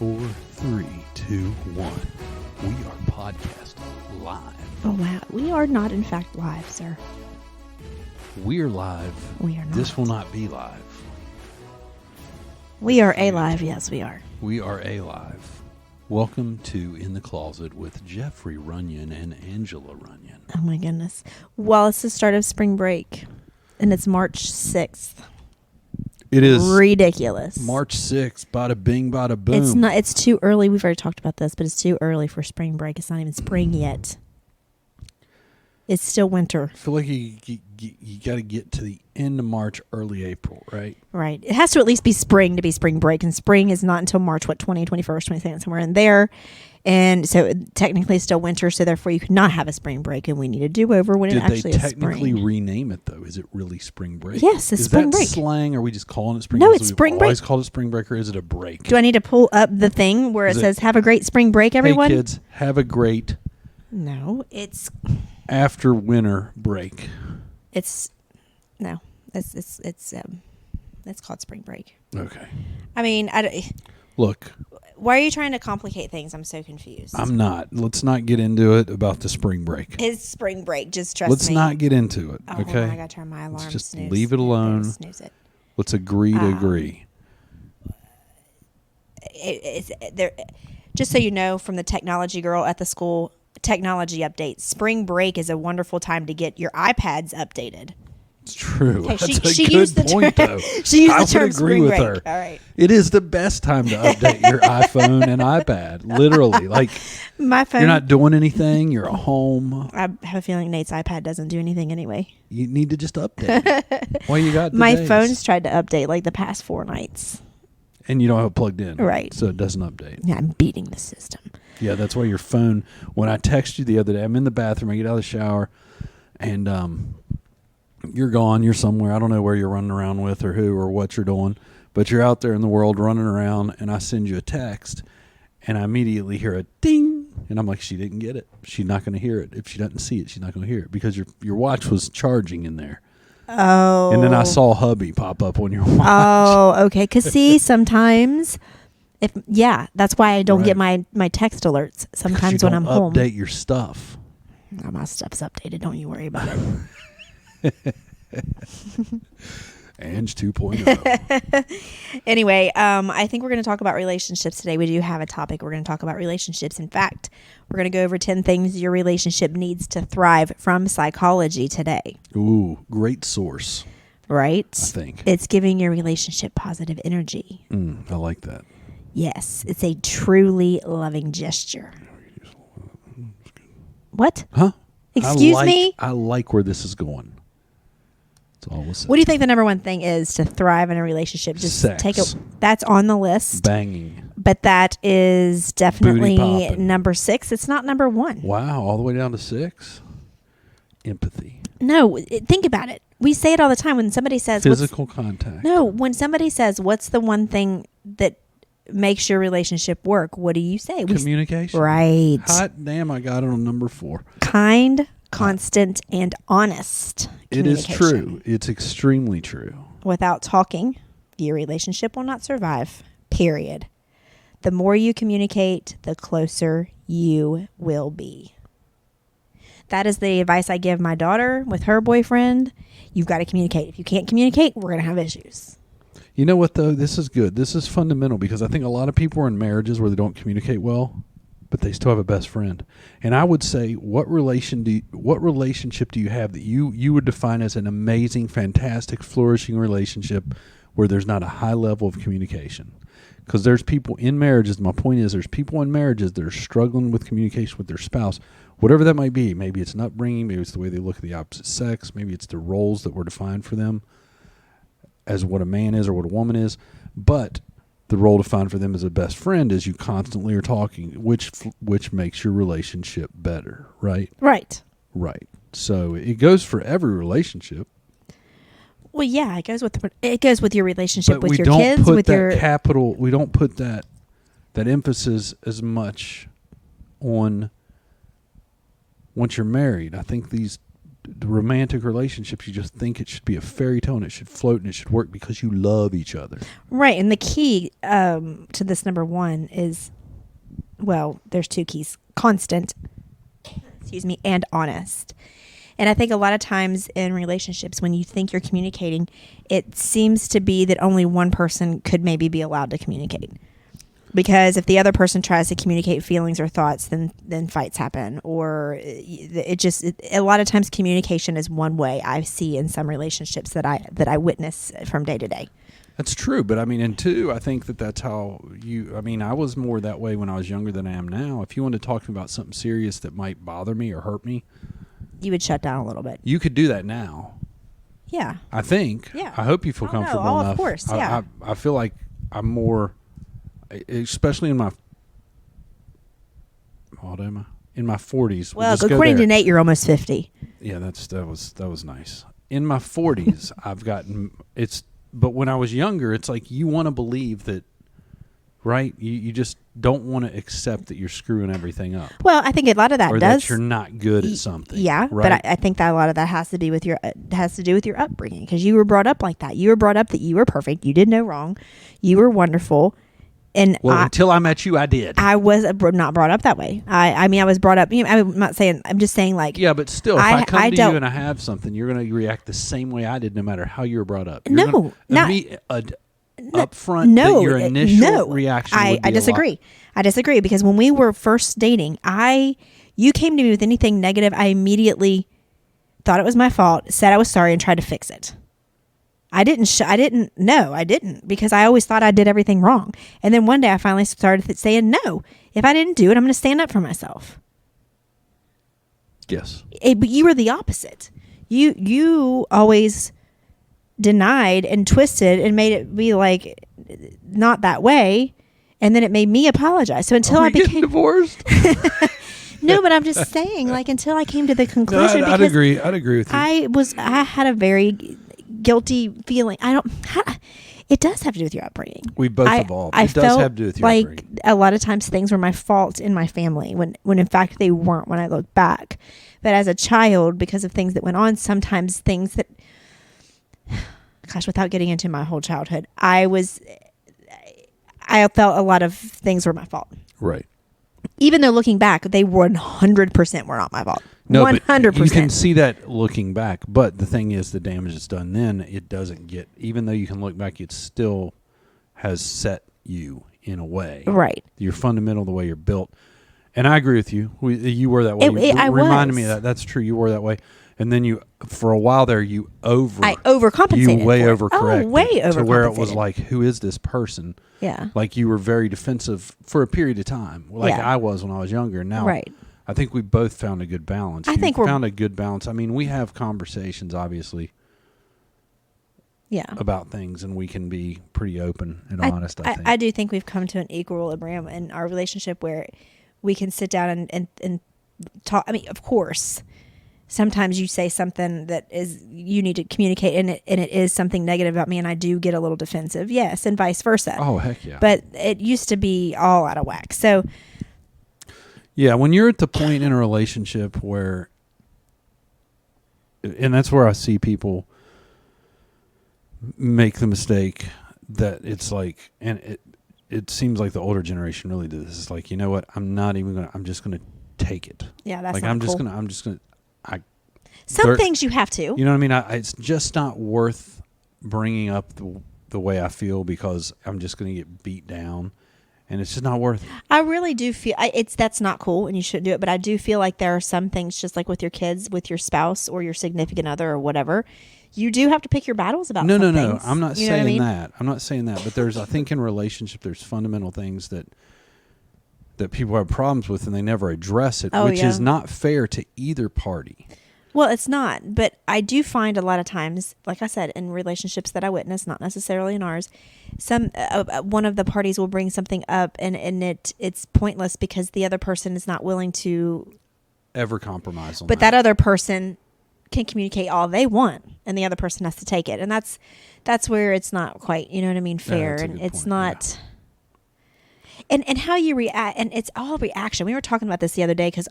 4, 3, 2, 1. We are podcasting live. Oh, wow. We are not, in fact, live, sir. We're live. We are not. This will not be live. We are alive. Yes, we are. We are alive. Welcome to In the Closet with Jeffrey Runyon and Angela Runyon. Oh, my goodness. Well, it's the start of spring break, and it's March 6th. It is ridiculous. March 6th. Bada bing, bada boom. It's not. It's too early. We've already talked about this, but it's too early for spring break. It's not even spring yet. It's still winter. I feel like you got to get to the end of March, early April, right? Right. It has to at least be spring to be spring break, and spring is not until March, 20, 21st, 22nd, somewhere in there. And so technically it's still winter, so therefore you could not have a spring break, and we need a do-over when it actually is spring. Did they technically rename it, though? Is it really spring break? Yes, it's spring break. Is that slang? Are we just calling it spring break? No, break? it's spring break. Always called it spring break, or is it a break? Do I need to pull up the thing where it says, have a great spring break, everyone? Hey, kids, have a great... No, it's... After winter break. It's called spring break. Okay. I mean, look. Why are you trying to complicate things? I'm so confused. I'm not. Let's not get into it about the spring break. It's spring break. Just trust Let's me. not get into it. Oh, okay. Hold on, I gotta turn my alarm. Let's just snooze. leave it alone. Snooze it. Let's agree to agree. Just so you know, from the technology girl at the school, technology update. Spring break is a wonderful time to get your iPads updated. It's true. Okay, That's she a used good the point, term, though. She used the term I would agree spring with break. her. All right. It is the best time to update your iPhone and iPad. Literally, like my phone. You're not doing anything. You're at home. I have a feeling Nate's iPad doesn't do anything anyway. You need to just update it. Well, you got the my days. phone's tried to update like the past 4 nights. And you don't have it plugged in. Right. So it doesn't update. Yeah, I'm beating the system. Yeah, that's why your phone, when I text you the other day, I'm in the bathroom, I get out of the shower, and you're gone, you're somewhere. I don't know where you're running around with or who or what you're doing, but you're out there in the world running around, and I send you a text, and I immediately hear a ding, and I'm like, she didn't get it. She's not going to hear it. If she doesn't see it, she's not going to hear it because your watch was charging in there. Oh. And then I saw hubby pop up on your watch. Oh, okay. Because see, sometimes, that's why I don't get my text alerts sometimes when I'm home. Update your stuff. Oh, my stuff's updated. Don't you worry about it. Ange 2.0. Anyway, I think we're going to talk about relationships today. We do have a topic. We're going to talk about relationships. In fact, we're going to go over 10 things your relationship needs to thrive from psychology today. Ooh, great source. Right? I think. It's giving your relationship positive energy. I like that. Yes, it's a truly loving gesture. What? Huh? Excuse me? I like where this is going. That's all we'll say. What do you think the number one thing is to thrive in a relationship? Just Sex. That's on the list. Banging. But that is definitely Booty popping. number 6. It's not number 1. Wow, all the way down to 6? Empathy. No, think about it. We say it all the time when somebody says... Physical contact. No, when somebody says, what's the one thing that makes your relationship work? What do you say? Communication. Right. Hot damn, I got it on number 4. Kind, constant, and honest It is communication. true. It's extremely true. Without talking, your relationship will not survive. Period. The more you communicate, the closer you will be. That is the advice I give my daughter with her boyfriend. You've got to communicate. If you can't communicate, we're going to have issues. You know what, though? This is good. This is fundamental because I think a lot of people are in marriages where they don't communicate well, but they still have a best friend. And I would say, what relationship do you have that you would define as an amazing, fantastic, flourishing relationship where there's not a high level of communication? Because there's people in marriages, my point is there's people in marriages that are struggling with communication with their spouse, whatever that might be. Maybe it's an upbringing, maybe it's the way they look at the opposite sex, maybe it's the roles that were defined for them as what a man is or what a woman is. But the role defined for them as a best friend is you constantly are talking, which makes your relationship better, right? Right. Right. So it goes for every relationship. Well, yeah, it goes with your relationship But with your kids, with your we don't put that emphasis as much on once you're married. I think these the romantic relationships, you just think it should be a fairy tale and it should float and it should work because you love each other. Right. And the key to this number one is, well, there's two keys: constant, and honest. And I think a lot of times in relationships, when you think you're communicating, it seems to be that only one person could maybe be allowed to communicate. Because if the other person tries to communicate feelings or thoughts, then fights happen. Or a lot of times communication is one way I see in some relationships that I witness from day to day. That's true. But I mean, and two, I think that's how I was more that way when I was younger than I am now. If you want to talk to me about something serious that might bother me or hurt me, you would shut down a little bit. You could do that now. Yeah. I think. Yeah. I hope you feel comfortable enough. Of course, yeah. I feel like I'm more, especially in my, what am I? In my 40s. Well, according to Nate, you're almost 50. Yeah, that was nice. In my 40s, I've gotten, but when I was younger, it's like you want to believe that, right? You just don't want to accept that you're screwing everything up. Well, I think a lot of that or does. That you're not good at something. Yeah, right? But I think that a lot of that has to do with your upbringing, because you were brought up like that. You were brought up that you were perfect. You did no wrong. You were wonderful. And until I met you, I did. I was not brought up that way. I mean, I was brought up. I'm not saying. I'm just saying, like. Yeah, but still, if I come to you and I have something, you're going to react the same way I did, no matter how you were brought up. You're upfront, that your initial reaction would be I disagree. I disagree, because when we were first dating, you came to me with anything negative, I immediately thought it was my fault, said I was sorry, and tried to fix it. I didn't, because I always thought I did everything wrong. And then one day I finally started saying, no, if I didn't do it, I'm going to stand up for myself. Yes. But you were the opposite. You always denied and twisted and made it be like not that way, and then it made me apologize. So until I became divorced. No, but I'm just saying, like, until I came to the conclusion. No, I'd agree with you. I had a very guilty feeling. It does have to do with your upbringing. We both evolved. It does have to do with your upbringing. Like a lot of times things were my fault in my family when in fact they weren't when I look back. But as a child, because of things that went on, sometimes things that, gosh, without getting into my whole childhood, I felt a lot of things were my fault. Right. Even though looking back, they 100% were not my fault. No, 100%. You can see that looking back. But the thing is, the damage that's done then, it doesn't get, even though you can look back, it still has set you in a way. Right. You're fundamental the way you're built. And I agree with you. You were that way. I reminded was. me of that. That's true. You were that way. And then for a while there, I overcompensated. You overcorrected. Oh, way overcompensated. To where it was like, who is this person? Yeah. Like you were very defensive for a period of time. Like I was when I was younger. Now, right. I think we both found a good balance. I think we found a good balance. I mean, we have conversations, obviously. Yeah. About things, and we can be pretty open and honest, I think. I do think we've come to an equilibrium in our relationship where we can sit down and talk. I mean, of course, sometimes you say something that is, you need to communicate, and it is something negative about me, and I do get a little defensive. Yes, and vice versa. Oh, heck yeah. But it used to be all out of whack. So, yeah, when you're at the point in a relationship where, and that's where I see people make the mistake that it's like, and it seems like the older generation really did this. It's like, you know what? I'm just going to take it. Yeah, that's like, not I'm cool. just going to, some things you have to. You know what I mean? It's just not worth bringing up the way I feel, because I'm just going to get beat down. And it's just not worth it. I really do feel that's not cool, and you shouldn't do it. But I do feel like there are some things, just like with your kids, with your spouse or your significant other or whatever, you do have to pick your battles about. No. Things. I'm not saying that. I'm not saying that. But I think in relationship, there's fundamental things that people have problems with, and they never address it, which is not fair to either party. Well, it's not. But I do find a lot of times, like I said, in relationships that I witness, not necessarily in ours, one of the parties will bring something up, and it's pointless because the other person is not willing to ever compromise on that. But that other person can communicate all they want, and the other person has to take it, and that's where it's not quite, you know what I mean, fair, and it's not. And how you react, and it's all reaction. We were talking about this the other day because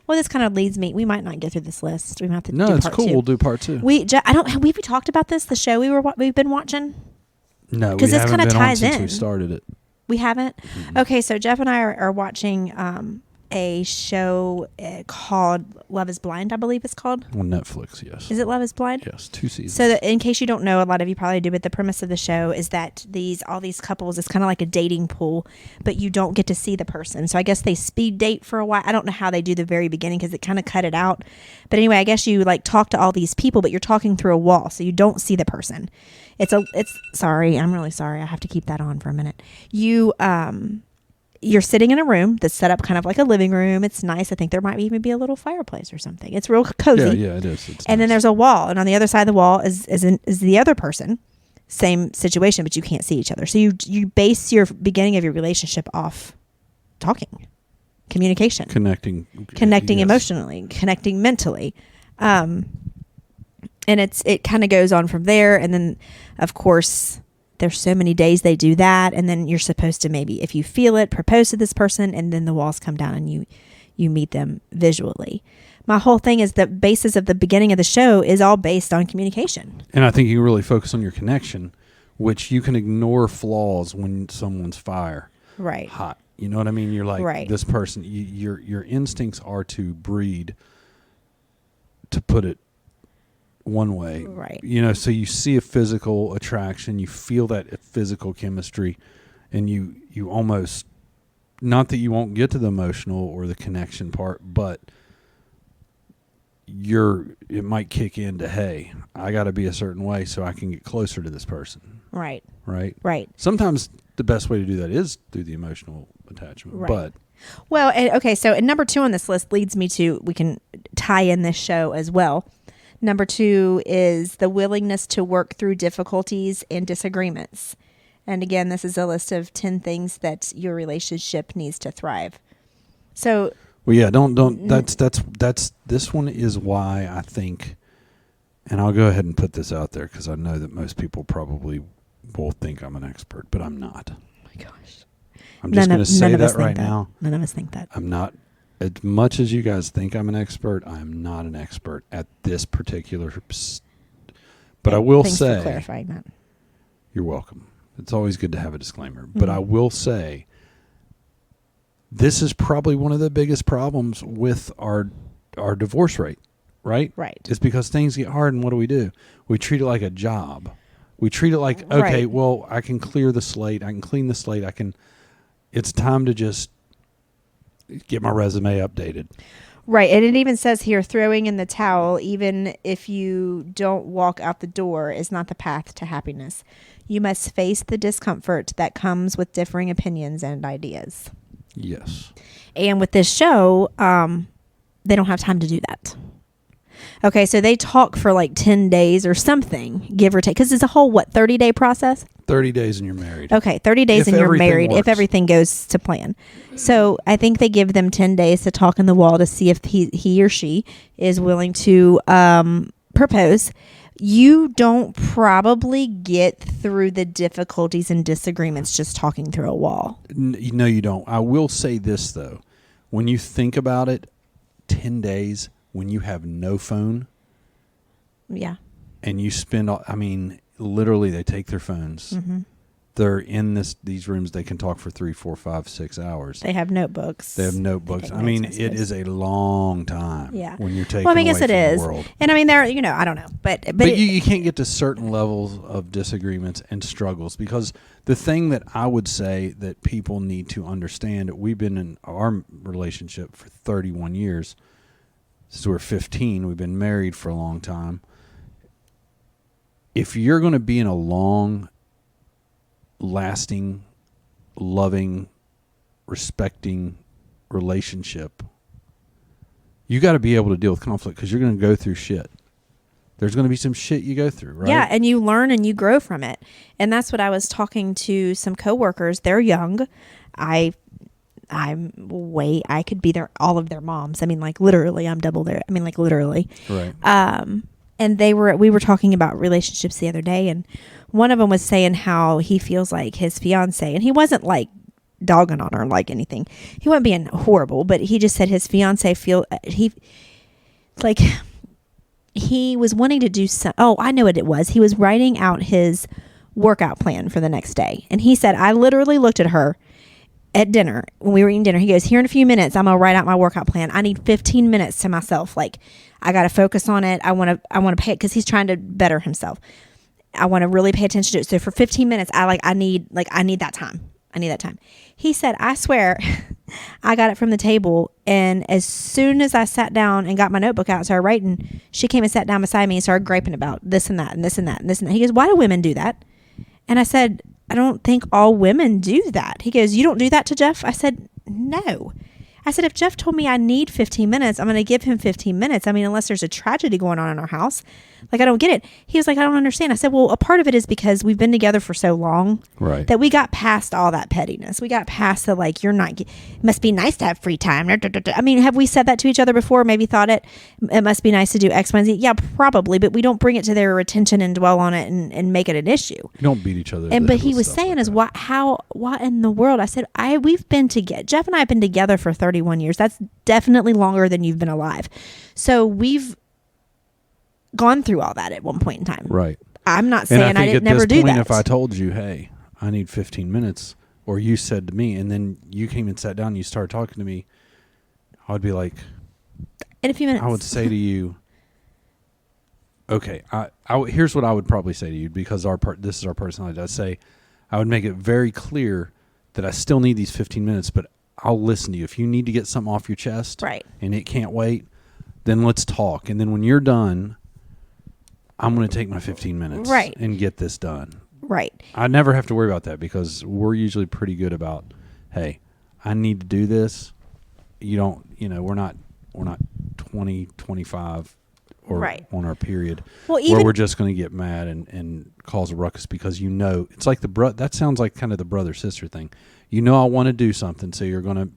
this kind of leads me. We might not get through this list. We might have to. No, do it's part cool. two. We'll do part 2. Have we talked about this? The show we've been watching. No, because we this haven't kind of been on ties since in. we started it. We haven't. Mm-hmm. Okay, so Jeff and I are watching a show called Love Is Blind. I believe it's called. On Netflix, yes. Is it Love Is Blind? Yes, 2 seasons. So in case you don't know, a lot of you probably do, but the premise of the show is that all these couples, it's kind of like a dating pool, but you don't get to see the person. So I guess they speed date for a while. I don't know how they do the very beginning because it kind of cut it out. But anyway, I guess you like talk to all these people, but you're talking through a wall, so you don't see the person. Sorry, I'm really sorry. I have to keep that on for a minute. You're sitting in a room that's set up kind of like a living room. It's nice. I think there might even be a little fireplace or something. It's real cozy. Yeah, it is. It's and then nice. there's a wall, and on the other side of the wall is the other person. Same situation, but you can't see each other. So you base your beginning of your relationship off talking, communication, connecting yes. emotionally, connecting mentally, and it kind of goes on from there. And then, of course, there's so many days they do that, and then you're supposed to maybe, if you feel it, propose to this person, and then the walls come down and you meet them visually. My whole thing is the basis of the beginning of the show is all based on communication. And I think you really focus on your connection, which you can ignore flaws when someone's right hot. You know what I mean? You're like, right. This person, your instincts are to breed, to put it one way, right? So you see a physical attraction, you feel that physical chemistry, and you almost, not that you won't get to the emotional or the connection part, but it might kick into, hey, I got to be a certain way so I can get closer to this person. Right. Sometimes the best way to do that is through the emotional attachment, right. But well, okay, so number 2 on this list leads me to, we can tie in this show as well. Number 2 is the willingness to work through difficulties and disagreements. And again, this is a list of 10 things that your relationship needs to thrive. So, well, yeah, don't. That's this one is why I think, and I'll go ahead and put this out there because I know that most people probably will think I'm an expert, but I'm not. Oh my gosh. I'm just going to say that right now. None of us think that. I'm not. As much as you guys think I'm an expert, I'm not an expert at this particular. But I will Thanks say, for clarifying that. You're welcome. It's always good to have a disclaimer. But I will say, this is probably one of the biggest problems with our divorce rate, right? Right. It's because things get hard, and what do? We treat it like a job. We treat it like, okay, right. Well, I can clear the slate. I can clean the slate. It's time to just get my resume updated. Right. And it even says here, throwing in the towel, even if you don't walk out the door, is not the path to happiness. You must face the discomfort that comes with differing opinions and ideas. Yes. And with this show, they don't have time to do that. Okay, so they talk for like 10 days or something, give or take, because it's a whole, 30-day process? 30 days and you're married. Okay, 30 days and you're married if everything goes to plan. So I think they give them 10 days to talk in the wall to see if he or she is willing to propose. You don't probably get through the difficulties and disagreements just talking through a wall. No, you don't. I will say this, though. When you think about it, 10 days when you have no phone. Yeah. And you spend, literally they take their phones. Mm-hmm. They're in these rooms. They can talk for 3, 4, 5, 6 hours. They have notebooks. It is a long time. Yeah. When you're taking away from the world. And there, I don't know, but you can't get to certain levels of disagreements and struggles, because the thing that I would say that people need to understand, we've been in our relationship for 31 years. Since we're 15, we've been married for a long time. If you're going to be in a long, lasting, loving, respecting relationship, you got to be able to deal with conflict, because you're going to go through shit. There's going to be some shit you go through, right? Yeah, and you learn and you grow from it. And that's what I was talking to some coworkers. They're young. I could be all of their moms. Literally, I'm double their. Literally. Right. And we were talking about relationships the other day, and one of them was saying how he feels like his fiance, and he wasn't dogging on her like anything. He wasn't being horrible, but he just said his fiance he was wanting to do some. Oh, I know what it was. He was writing out his workout plan for the next day. And he said, I literally looked at her at dinner when we were eating dinner. He goes, here in a few minutes, I'm going to write out my workout plan. I need 15 minutes to myself. Like, I got to focus on it. I want to pay it because he's trying to better himself. I want to really pay attention to it. So for 15 minutes, I need that time. I need that time. He said, I swear, I got it from the table. And as soon as I sat down and got my notebook out and started writing, she came and sat down beside me and started griping about this and that and this and that and this and that. He goes, why do women do that? And I said, I don't think all women do that. He goes, you don't do that to Jeff? I said, no. I said, if Jeff told me I need 15 minutes, I'm going to give him 15 minutes. I mean, unless there's a tragedy going on in our house. Like, I don't get it. He was like, I don't understand. I said, well, a part of it is because we've been together for so long that we got past all that pettiness. We got past the, like, it must be nice to have free time. I mean, have we said that to each other before? Maybe thought it must be nice to do X, Y, and Z. Yeah, probably. But we don't bring it to their attention and dwell on it and make it an issue. You don't beat each other. But he was saying is, what in the world? I said, we've been together. Jeff and I have been together for 31 years. That's definitely longer than you've been alive. So we've gone through all that at one point in time. Right. I'm not saying I didn't never do that. If I told you, hey, I need 15 minutes, or you said to me, and then you came and sat down and you started talking to me, I would be like, in a few minutes. I would say to you, okay, here's what I would probably say to you, because this is our personality. I'd say, I would make it very clear that I still need these 15 minutes, but I'll listen to you. If you need to get something off your chest, right, and it can't wait, then let's talk. And then when you're done, I'm going to take my 15 minutes and get this done. Right. I never have to worry about that because we're usually pretty good about, hey, I need to do this. We're not 20, 25 or on our period where we're just going to get mad and cause a ruckus because it's like that sounds like kind of the brother-sister thing. I want to do something, so you're going to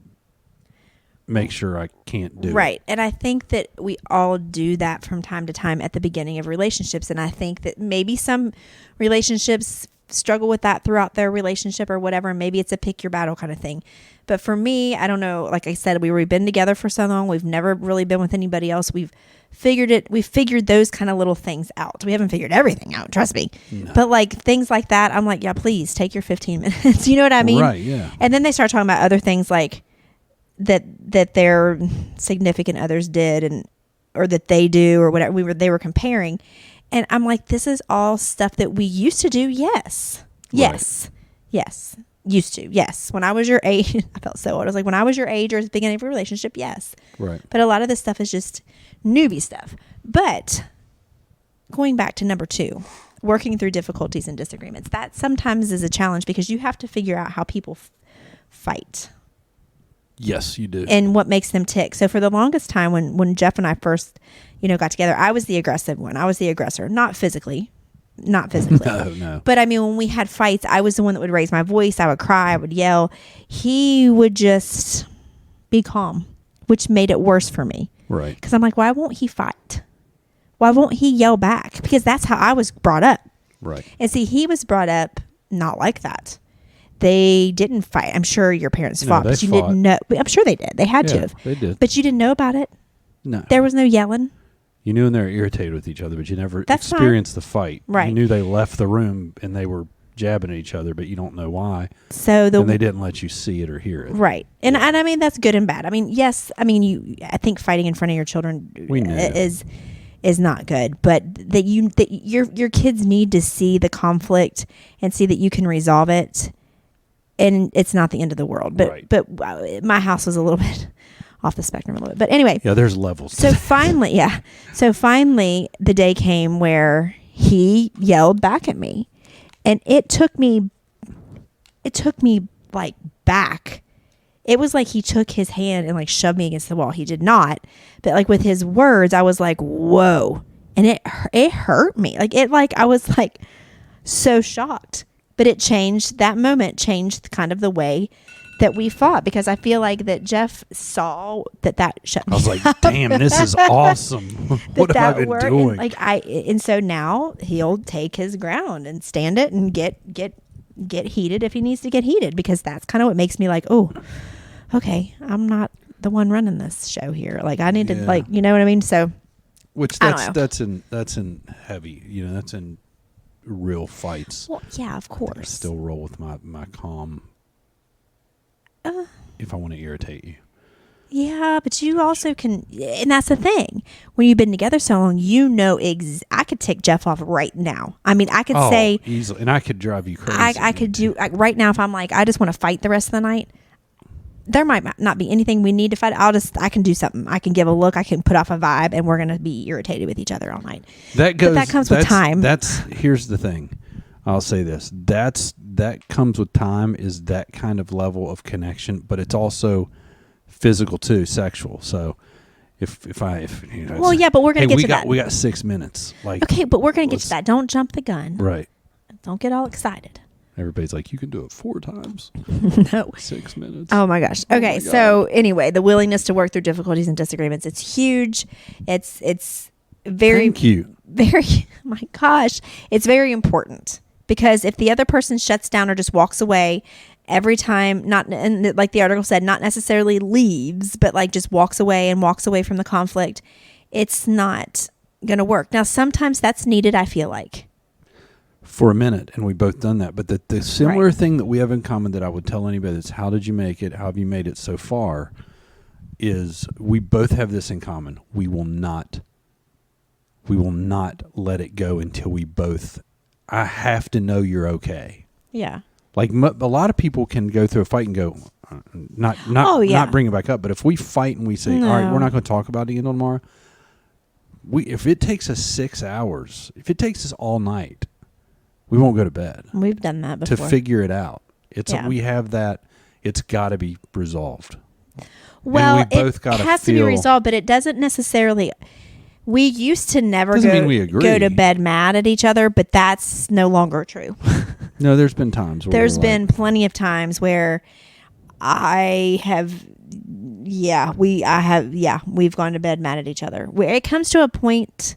make sure I can't do it. Right. And I think that we all do that from time to time at the beginning of relationships. And I think that maybe some relationships struggle with that throughout their relationship or whatever. And maybe it's a pick your battle kind of thing. But for me, I don't know. Like I said, we've been together for so long. We've never really been with anybody else. We've figured those kind of little things out. We haven't figured everything out, trust me. No. But like things like that, I'm like, yeah, please take your 15 minutes. You know what I mean? Right, yeah. And then they start talking about other things like that their significant others did or that they do or whatever they were comparing. And I'm like, this is all stuff that we used to do. Yes. Yes. Right. Yes. Used to. Yes. When I was your age, I felt so old. I was like, when I was your age or at the beginning of a relationship, yes. Right. But a lot of this stuff is just newbie stuff. But going back to number 2, working through difficulties and disagreements, that sometimes is a challenge because you have to figure out how people fight. Yes, you do. And what makes them tick. So for the longest time when Jeff and I first, got together, I was the aggressive one. I was the aggressor. Not physically. No. But I mean, when we had fights, I was the one that would raise my voice. I would cry. I would yell. He would just be calm, which made it worse for me. Right. Because I'm like, why won't he fight? Why won't he yell back? Because that's how I was brought up. Right. And see, he was brought up not like that. They didn't fight. I'm sure your parents fought, but you didn't know. I'm sure they did. They had to. They did. But you didn't know about it? No. There was no yelling? You knew when they were irritated with each other, but you never experienced the fight. Right. You knew they left the room and they were jabbing at each other, but you don't know why. So and they didn't let you see it or hear it. Right. And I mean, that's good and bad. I mean, yes. I mean, I think fighting in front of your children is not good, but that your kids need to see the conflict and see that you can resolve it. And it's not the end of the world, but my house was a little bit off the spectrum a little bit. But anyway, there's levels. So finally, the day came where he yelled back at me, and it took me like back. It was like he took his hand and like shoved me against the wall. He did not, but like with his words, I was like, whoa, and it hurt me. I was like so shocked. But that moment changed kind of the way that we fought, because I feel like that Jeff saw that shut me up. I was like, damn, this is awesome. What have I been doing? And so now he'll take his ground and stand it and get get heated if he needs to get heated, because that's kind of what makes me like, oh, okay, I'm not the one running this show here. Like I need to, like, you know what I mean? So, which that's in heavy, that's in real fights. Well, yeah, of course. I still roll with my calm. If I want to irritate you. Yeah, but you also can, and that's the thing. When you've been together so long, I could take Jeff off right now. I mean, I could say easily, and I could drive you crazy. I could do right now if I'm like, I just want to fight the rest of the night. There might not be anything we need to fight. I can do something. I can give a look. I can put off a vibe, and we're gonna be irritated with each other all night. But that comes with time. Here's the thing. I'll say this. That comes with time, is that kind of level of connection, but it's also physical too, sexual. So if well, yeah, but we're gonna get to that. We got 6 minutes. Like, okay, but we're gonna get to that. Don't jump the gun. Right. Don't get all excited. Everybody's like, you can do it 4 times. No. 6 minutes. Oh my gosh. Okay, so anyway, the willingness to work through difficulties and disagreements. It's huge. It's very. Thank you. Very. Oh my gosh, it's very important, because if the other person shuts down or just walks away every time, and like the article said, not necessarily leaves, but like just walks away from the conflict, it's not going to work. Now, sometimes that's needed, I feel like. For a minute, and we've both done that. But the similar thing that we have in common that I would tell anybody that's how did you make it, how have you made it so far, is we both have this in common. We will not let it go until we both, I have to know you're okay. Yeah. Like a lot of people can go through a fight and go, not bring it back up. But if we fight and we say, all right, we're not going to talk about it again tomorrow. If it takes us 6 hours, if it takes us all night, we won't go to bed. We've done that before. To figure it out. We have that. It's got to be resolved. Well, it has to be resolved, but it doesn't necessarily. We used to never go to bed mad at each other, but that's no longer true. No, there's been times where there's been plenty of times where we've gone to bed mad at each other. Where it comes to a point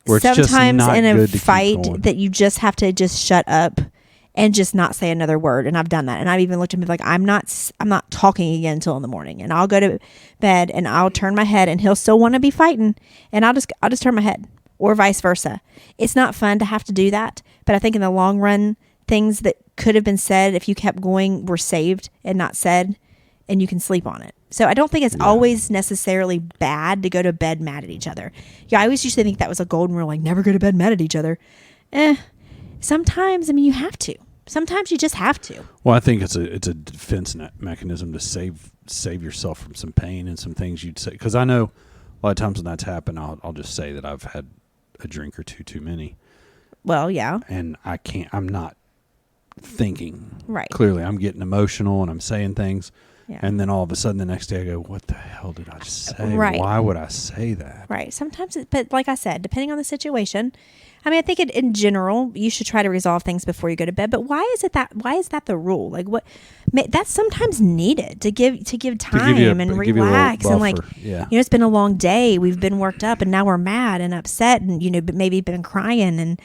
where sometimes in a fight that you just have to just shut up and just not say another word. And I've done that. And I've even looked at him like, I'm not talking again until in the morning. And I'll go to bed and I'll turn my head, and he'll still want to be fighting, and I'll just turn my head, or vice versa. It's not fun to have to do that, but I think in the long run, things that could have been said if you kept going were saved and not said, and you can sleep on it. So I don't think it's always necessarily bad to go to bed mad at each other. Yeah, I always used to think that was a golden rule, like never go to bed mad at each other. Sometimes, I mean, you have to. Sometimes you just have to. Well, I think it's a defense mechanism to save yourself from some pain and some things you'd say. Because I know a lot of times when that's happened, I'll just say that I've had a drink or two too many. Well, yeah. And I'm not thinking. Right. Clearly, I'm getting emotional and I'm saying things. Yeah. And then all of a sudden the next day I go, what the hell did I say? Right. Why would I say that? Right. Sometimes, but like I said, depending on the situation, I mean, I think in general, you should try to resolve things before you go to bed. But why is that the rule? Like that's sometimes needed to give time and relax. And like, it's been a long day. We've been worked up and now we're mad and upset and, maybe been crying and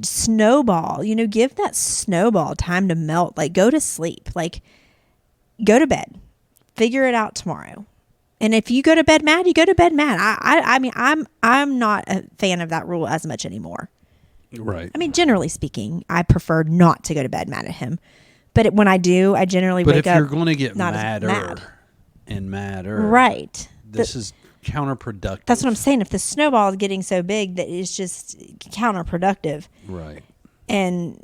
snowball, give that snowball time to melt, like go to sleep, like go to bed. Figure it out tomorrow. And if you go to bed mad, you go to bed mad. I mean, I'm not a fan of that rule as much anymore. Right. I mean, generally speaking, I prefer not to go to bed mad at him. But when I do, I generally wake up. But if you're going to get madder. Right. This is counterproductive. That's what I'm saying. If the snowball is getting so big that it's just counterproductive. Right. And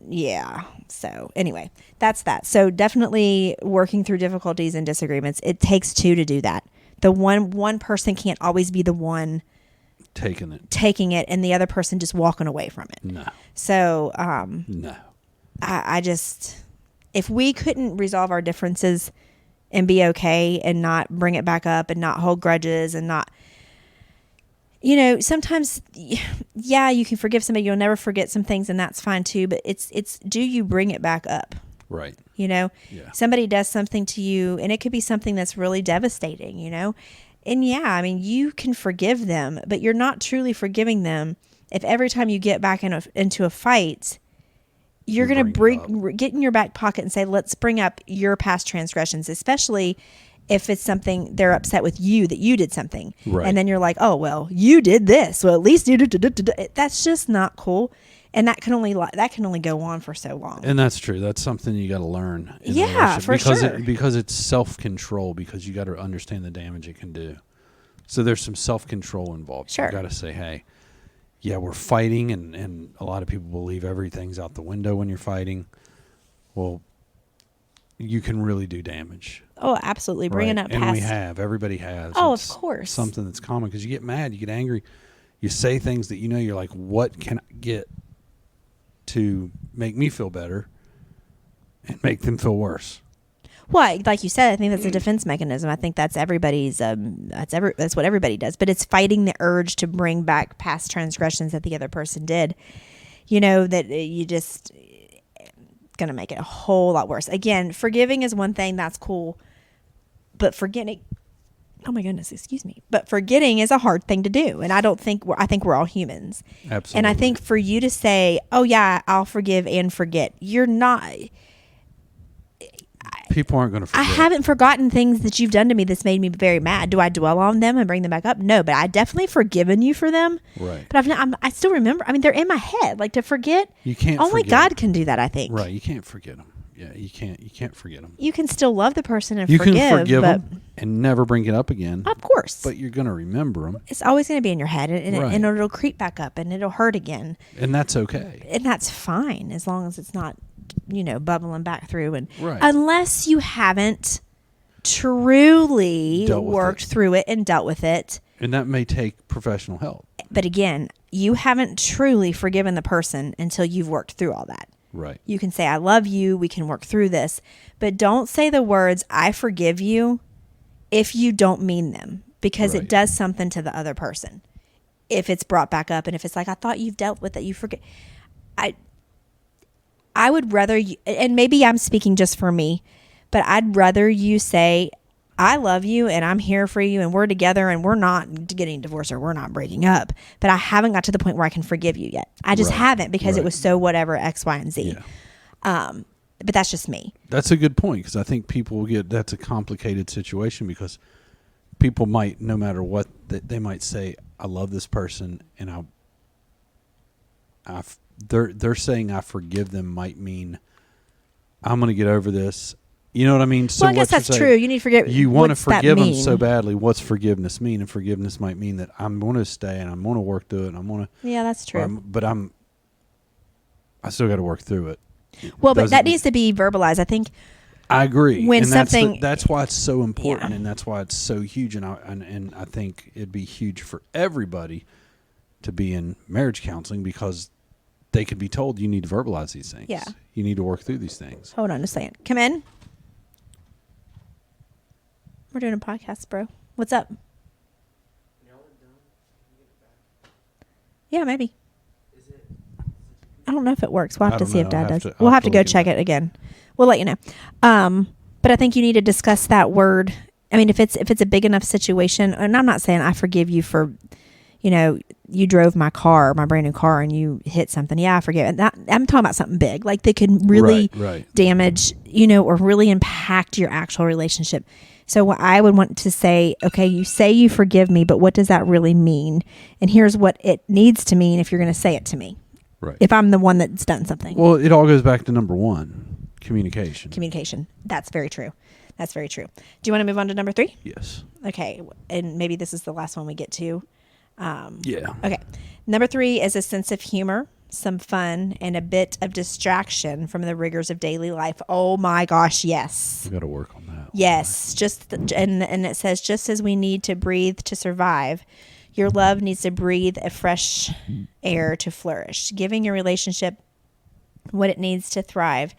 so anyway, that's that. So definitely working through difficulties and disagreements. It takes two to do that. The one person can't always be the one taking it and the other person just walking away from it. No. So, no. I just, if we couldn't resolve our differences and be okay and not bring it back up and not hold grudges and not, sometimes, you can forgive somebody. You'll never forget some things, and that's fine too. But it's do you bring it back up? Right. Somebody does something to you, and it could be something that's really devastating, And I mean, you can forgive them, but you're not truly forgiving them if every time you get back into a fight, you're going bringing to get in your back pocket and say, let's bring up your past transgressions, especially if it's something they're upset with you that you did something. Right. And then you're like, oh, well, you did this. Well, at least you did. That's just not cool. And that can only go on for so long. And that's true. That's something you got to learn. In Yeah, a relationship for sure. Because it's self-control, because you got to understand the damage it can do. So there's some self-control involved. Sure. You got to say, hey, yeah, we're fighting, and a lot of people believe everything's out the window when you're fighting. Well, you can really do damage. Oh, absolutely. Bringing up past. And we have. Everybody has. Oh, It's of course. something that's common because you get mad, you get angry, you say things that you're like, what can I get to make me feel better and make them feel worse? Well, like you said, I think that's a defense mechanism. I think that's everybody's. That's what everybody does. But it's fighting the urge to bring back past transgressions that the other person did. That you just going to make it a whole lot worse. Again, forgiving is one thing, that's cool, but forgetting. Oh my goodness, excuse me. But forgetting is a hard thing to do, and I think we're all humans. Absolutely. And I think for you to say, "Oh yeah, I'll forgive and forget," you're not. People aren't going to forget. I haven't forgotten things that you've done to me that's made me very mad. Do I dwell on them and bring them back up? No, but I definitely forgiven you for them. Right. But I still remember. I mean, they're in my head. Like, to forget. You can't. Only forget God them. can do that, I think. Right. You can't forget them. Yeah. You can't forget them. You can still love the person and you forgive. can forgive but them and never bring it up again. Of course. But you're going to remember them. It's always going to be in your head, and, Right. and it'll creep back up, and it'll hurt again. And that's okay. And that's fine as long as it's not, bubbling back through. And Right. unless you haven't truly worked through it and dealt with it. And that may take professional help. But again, you haven't truly forgiven the person until you've worked through all that. Right. You can say, I love you, we can work through this, but don't say the words, I forgive you, if you don't mean them, because Right. it does something to the other person. If it's brought back up, and if it's like, I thought you've dealt with it, you forget. I would rather you, and maybe I'm speaking just for me, but I'd rather you say, I love you and I'm here for you and we're together and we're not getting divorced or we're not breaking up, but I haven't got to the point where I can forgive you yet. I just Right. haven't, because Right. it was so whatever, X, Y, and Z. Yeah. But that's just me. That's a good point, because I think people will that's a complicated situation, because people might, no matter what, they might say, I love this person, and they're saying I forgive them might mean I'm going to get over this. You know what I mean? So Well, I guess what that's you're true. saying, You need to forgive. you want to what's that forgive them mean? so badly. What's forgiveness mean? And forgiveness might mean that I'm going to stay and I'm going to work through it. And I'm going to. Yeah, that's true. I still got to work through it. Well, but that needs to be verbalized. I think. I agree. When and something, that's why it's so important, Yeah. and that's why it's so huge. And I think it'd be huge for everybody to be in marriage counseling, because they could be told, you need to verbalize these things. Yeah. You need to work through these things. Hold on a second. Come in. We're doing a podcast, bro. What's up? Yeah, maybe. I don't know if it works. We'll have to see if Dad does. We'll have to go check it again. We'll let you know. But I think you need to discuss that word. I mean, if it's a big enough situation, and I'm not saying I forgive you for, you drove my brand new car, and you hit something. Yeah, I forgive it. I'm talking about something big, like that could really Right. damage, or really impact your actual relationship. So what I would want to say, okay, you say you forgive me, but what does that really mean? And here's what it needs to mean if you're going to say it to me. Right. If I'm the one that's done something. Well, it all goes back to number one, communication. Communication. That's very true. That's very true. Do you want to move on to number 3? Yes. Okay. And maybe this is the last one we get to. Yeah. Okay. Number 3 is a sense of humor, some fun, and a bit of distraction from the rigors of daily life. Oh my gosh, yes. We got to work on that. Yes. And it says, just as we need to breathe to survive, your love needs to breathe a fresh air to flourish. Giving your relationship what it needs to thrive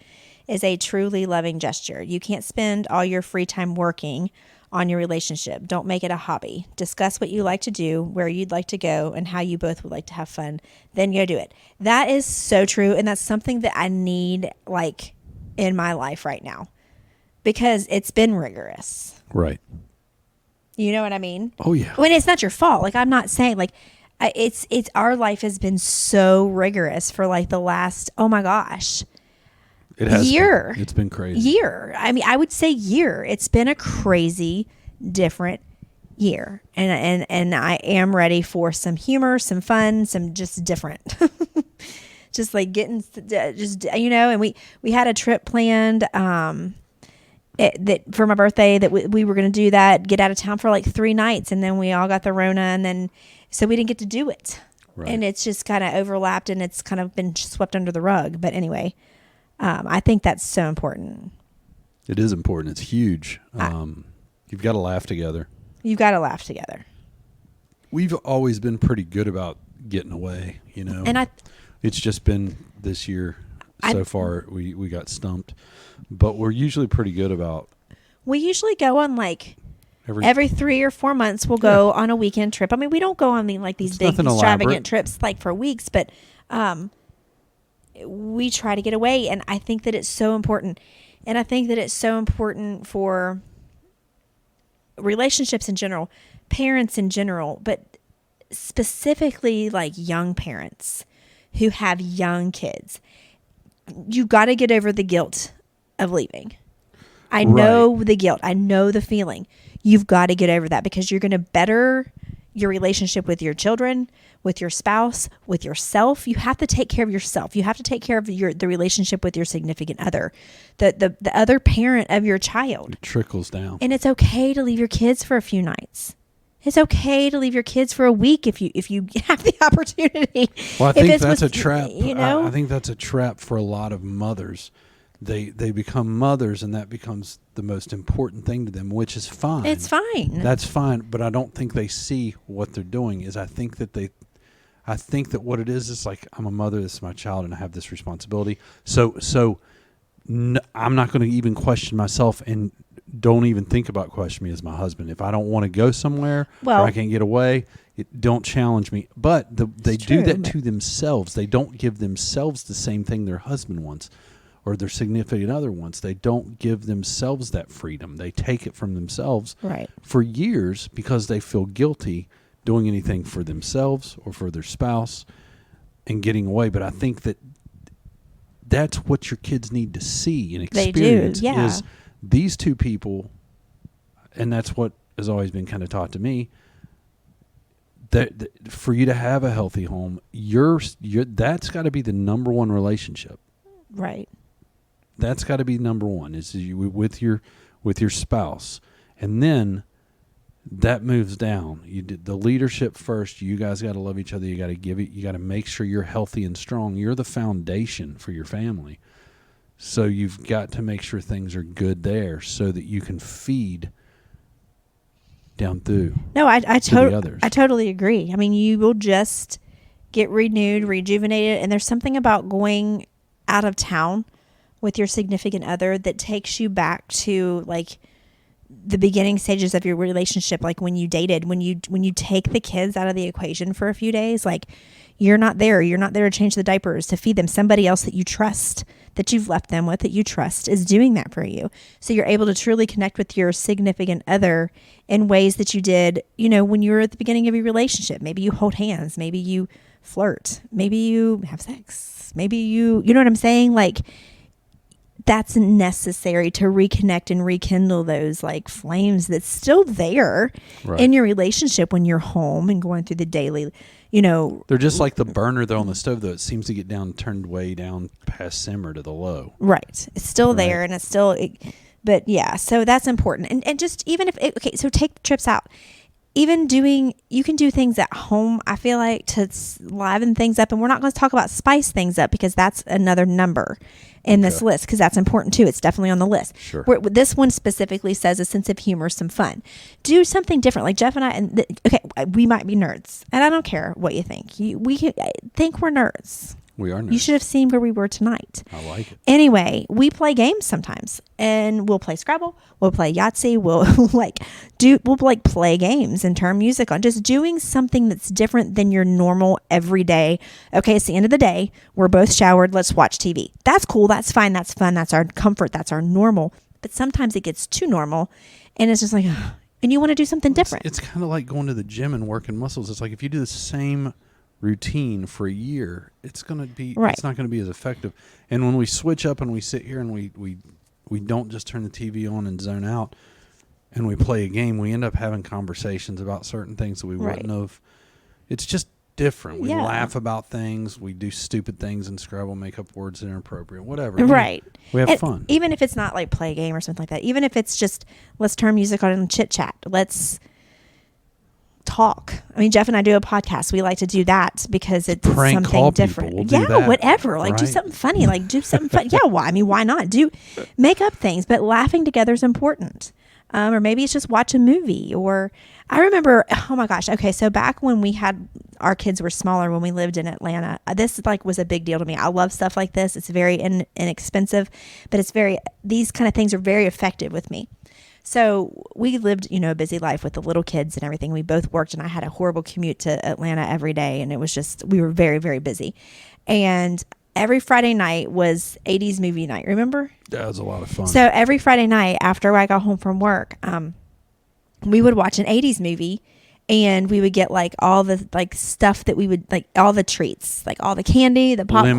is a truly loving gesture. You can't spend all your free time working on your relationship. Don't make it a hobby. Discuss what you like to do, where you'd like to go, and how you both would like to have fun. Then go do it. That is so true. And that's something that I need in my life right now, because it's been rigorous. Right. You know what I mean? Oh, yeah. When it's not your fault. I'm not saying it's our life has been so rigorous for the last, oh my gosh, It has year. It's been crazy. Year. I mean, I would say year. It's been a crazy, different year. And I am ready for some humor, some fun, some just different. Just like getting, and we had a trip planned, that for my birthday that we were going to do that, get out of town for like 3 nights. And then we all got the Rona, and then, so we didn't get to do it. Right. And it's just kind of overlapped, and it's kind of been swept under the rug. But anyway, I think that's so important. It is important. It's huge. You've got to laugh together. You've got to laugh together. We've always been pretty good about getting away, And it's just been this year so far we got stumped. But we're usually pretty good about. We usually go on like every 3 or 4 months. We'll go on a weekend trip. I mean, we don't go on these big extravagant trips like for weeks, but we try to get away. And I think that it's so important. And I think that it's so important for relationships in general, parents in general, but specifically like young parents who have young kids. You got to get over the guilt of leaving. I know the guilt. I know the feeling. You've got to get over that, because you're going to better your relationship with your children, with your spouse, with yourself. You have to take care of yourself. You have to take care of the relationship with your significant other, the other parent of your child. It trickles down. And it's okay to leave your kids for a few nights. It's okay to leave your kids for a week if you have the opportunity. Well, I think that's a trap. I think that's a trap for a lot of mothers. They become mothers, and that becomes the most important thing to them, which is fine. It's fine. That's fine, but I don't think they see what they're doing. I think that what it is like, I'm a mother, this is my child, and I have this responsibility. So I'm not going to even question myself, and don't even think about questioning me as my husband. If I don't want to go somewhere or I can't get away, don't challenge me. But they do that to themselves. They don't give themselves the same thing their husband wants or their significant other wants. They don't give themselves that freedom. They take it from themselves for years because they feel guilty doing anything for themselves or for their spouse and getting away. But I think that's what your kids need to see and experience. They do, yeah. Is these two people, and that's what has always been kind of taught to me, that for you to have a healthy home, that's got to be the number one relationship. Right. That's got to be number one, is you with your spouse. And then that moves down. You did the leadership first. You guys got to love each other. You got to you got to make sure you're healthy and strong. You're the foundation for your family. So you've got to make sure things are good there so that you can feed down through. No, I totally agree. I mean, you will just get renewed, rejuvenated, and there's something about going out of town with your significant other that takes you back to like the beginning stages of your relationship, like when you dated, when you take the kids out of the equation for a few days, like you're not there to change the diapers, to feed them. Somebody else that you trust, that you've left them with, that you trust, is doing that for you. So you're able to truly connect with your significant other in ways that you did, when you were at the beginning of your relationship. Maybe you hold hands, maybe you flirt, maybe you have sex, maybe you know what I'm saying? Like, that's necessary to reconnect and rekindle those like flames that's still there in your relationship when you're home and going through the daily, They're just like the burner though on the stove, though. It seems to get turned way down past simmer to the low. Right. It's still there, and it's still, but yeah, so that's important. And just even if, so take the trips out. Even you can do things at home, I feel like, to liven things up. And we're not going to talk about spice things up because that's another number in this list, because that's important too. It's definitely on the list. Sure. This one specifically says a sense of humor, some fun. Do something different. Like Jeff and I, we might be nerds, and I don't care what you think. We think we're nerds. We are nerds. You should have seen where we were tonight. I like it. Anyway, we play games sometimes, and we'll play Scrabble, we'll play Yahtzee, we'll play games and turn music on. Just doing something that's different than your normal everyday. Okay, it's the end of the day. We're both showered. Let's watch TV. That's cool. That's fine. That's fun. That's our comfort. That's our normal. But sometimes it gets too normal, and it's just like, and you want to do something different. It's kind of like going to the gym and working muscles. It's like if you do the same routine for a year, it's going to be Right. it's not going to be as effective. And when we switch up and we sit here and we don't just turn the TV on and zone out and we play a game, we end up having conversations about certain things that we Right. wouldn't have. It's just different. We Yeah. laugh about things. We do stupid things in Scrabble, make up words that are inappropriate, whatever. Right. We have And fun. Even if it's not like play a game or something like that. Even if it's just, let's turn music on and chit chat. Let's talk. I mean, Jeff and I do a podcast. We like to do that because it's Prank something call people. different. We'll do Yeah, that. whatever. Like do Right. something funny. Like do something fun. Yeah, why? I mean, why not? Make up things, but laughing together is important. Or maybe it's just watch a movie. Or I remember, oh my gosh. Okay, so back when our kids were smaller, when we lived in Atlanta, this like was a big deal to me. I love stuff like this. It's very inexpensive, but these kind of things are very effective with me. So we lived, a busy life with the little kids and everything. We both worked, and I had a horrible commute to Atlanta every day. And it was just, we were very, very busy. And every Friday night was 80s movie night. Remember? That was a lot of fun. So every Friday night after I got home from work, we would watch an 80s movie, and we would get like all the like stuff that we would like, all the treats, like all the candy, the popcorn,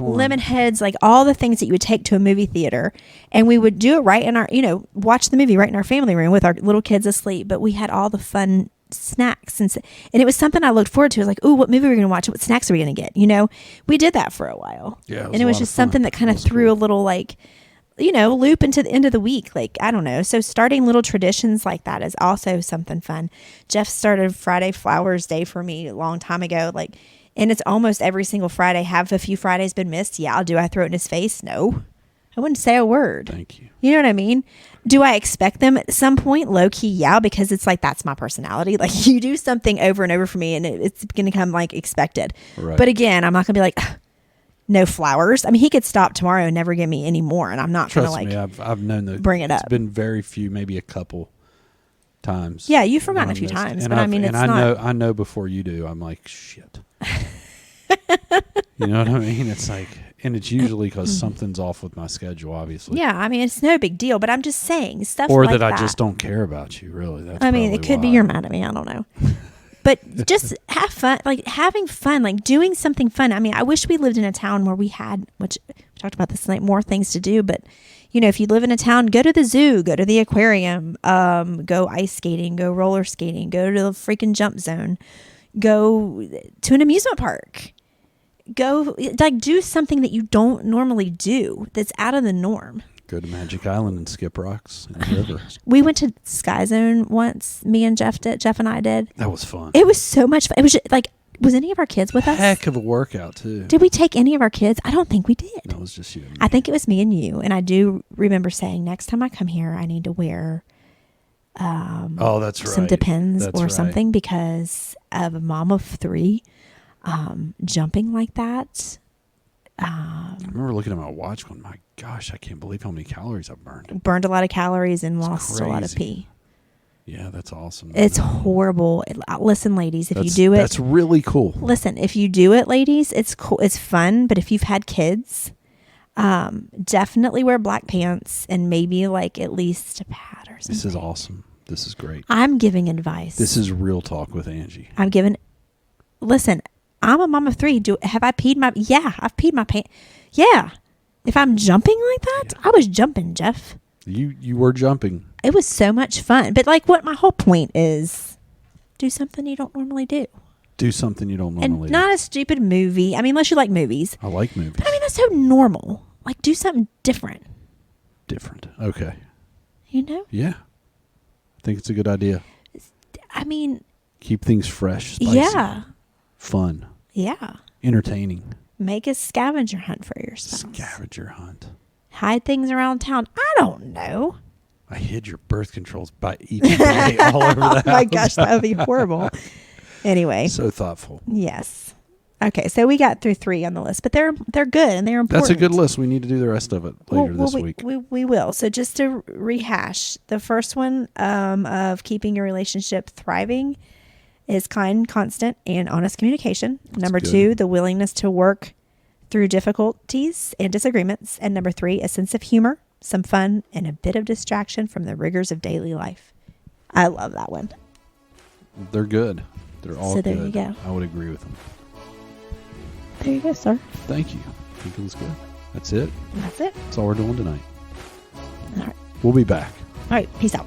lemon heads, like all the things that you would take to a movie theater. And we would do it right in our, watch the movie right in our family room with our little kids asleep. But we had all the fun snacks, and it was something I looked forward to. It was like, oh, what movie are we going to watch? What snacks are we going to get? We did that for a while. Yeah, and it was just something that kind of threw a little like, loop into the end of the week. Like, I don't know. So starting little traditions like that is also something fun. Jeff started Friday Flowers Day for me a long time ago. Like, and it's almost every single Friday. Have a few Fridays been missed? Yeah. Do I throw it in his face? No. I wouldn't say a word. Thank you. You know what I mean? Do I expect them at some point? Low key, yeah, because it's like, that's my personality. Like, you do something over and over for me, and it's going to come like expected. Right. But again, I'm not going to be like, no flowers. I mean, he could stop tomorrow and never give me any more, and I'm not going to like me, I've known that. bring it up. It's been very few, maybe a couple times. Yeah, you've forgotten a few times, and but I mean, it's not. I know before you do. I'm like, shit. You know what I mean? It's like, and it's usually because something's off with my schedule, obviously. Yeah, I mean, it's no big deal, but I'm just saying stuff or like that. Or that I just don't care about you, really. That's I mean, it could be why. you're mad at me. I don't know. But just have fun, like having fun, like doing something fun. I mean, I wish we lived in a town where we had, which we talked about this night, more things to do. But, if you live in a town, go to the zoo, go to the aquarium, go ice skating, go roller skating, go to the freaking jump zone, go to an amusement park. Go, like, do something that you don't normally do that's out of the norm. Go to Magic Island and skip rocks in the river. We went to Sky Zone once. Me and Jeff did. Jeff and I did. That was fun. It was so much fun. It was just, like, was any of our kids with us? Heck of a workout, too. Did we take any of our kids? I don't think we did. No, it was just you and me. I think it was me and you. And I do remember saying, next time I come here, I need to wear oh, that's right. some Depends That's or right. something, because of a mom of 3 jumping like that. I remember looking at my watch going, my gosh, I can't believe how many calories I've burned. Burned a lot of calories and It's lost a lot of crazy. pee. Yeah, that's awesome. It's horrible. Listen, ladies, if you do it. That's really cool. Listen, if you do it, ladies, it's cool. It's fun. But if you've had kids, definitely wear black pants and maybe like at least a pad or something. This is awesome. This is great. I'm giving advice. This is real talk with Angie. Listen, I'm a mom of 3. Have I peed my? Yeah, I've peed my pants. Yeah. If I'm jumping like that, Yeah. I was jumping, Jeff. You were jumping. It was so much fun. But like, what my whole point is, do something you don't normally do. Do something you don't And normally not a stupid movie. I mean, unless you like movies. do. I like movies. But I mean, that's so normal. Like, do something different. Different. Okay. Yeah. I think it's a good idea. I mean, Keep things fresh, spicy, yeah. fun, Yeah. entertaining. Make a scavenger hunt for your spouse. Scavenger hunt. Hide things around town. I don't know. I hid your birth controls by each day all over the house. Oh my gosh, that would be horrible. Anyway. So thoughtful. Yes. Okay, so we got through 3 on the list, but they're good and they're important. That's a good list. We need to do the rest of it later this week. We will. So just to rehash, the first one of keeping your relationship thriving is kind, constant, and honest communication. Number good. 2, the willingness to work through difficulties and disagreements. And number 3, a sense of humor, some fun, and a bit of distraction from the rigors of daily life. I love that one. They're good. They're all So good. there you go. I would agree with them. There you go, sir. Thank you. I think it was good. That's it. That's it. That's all we're doing tonight. All right. We'll be back. All right. Peace out.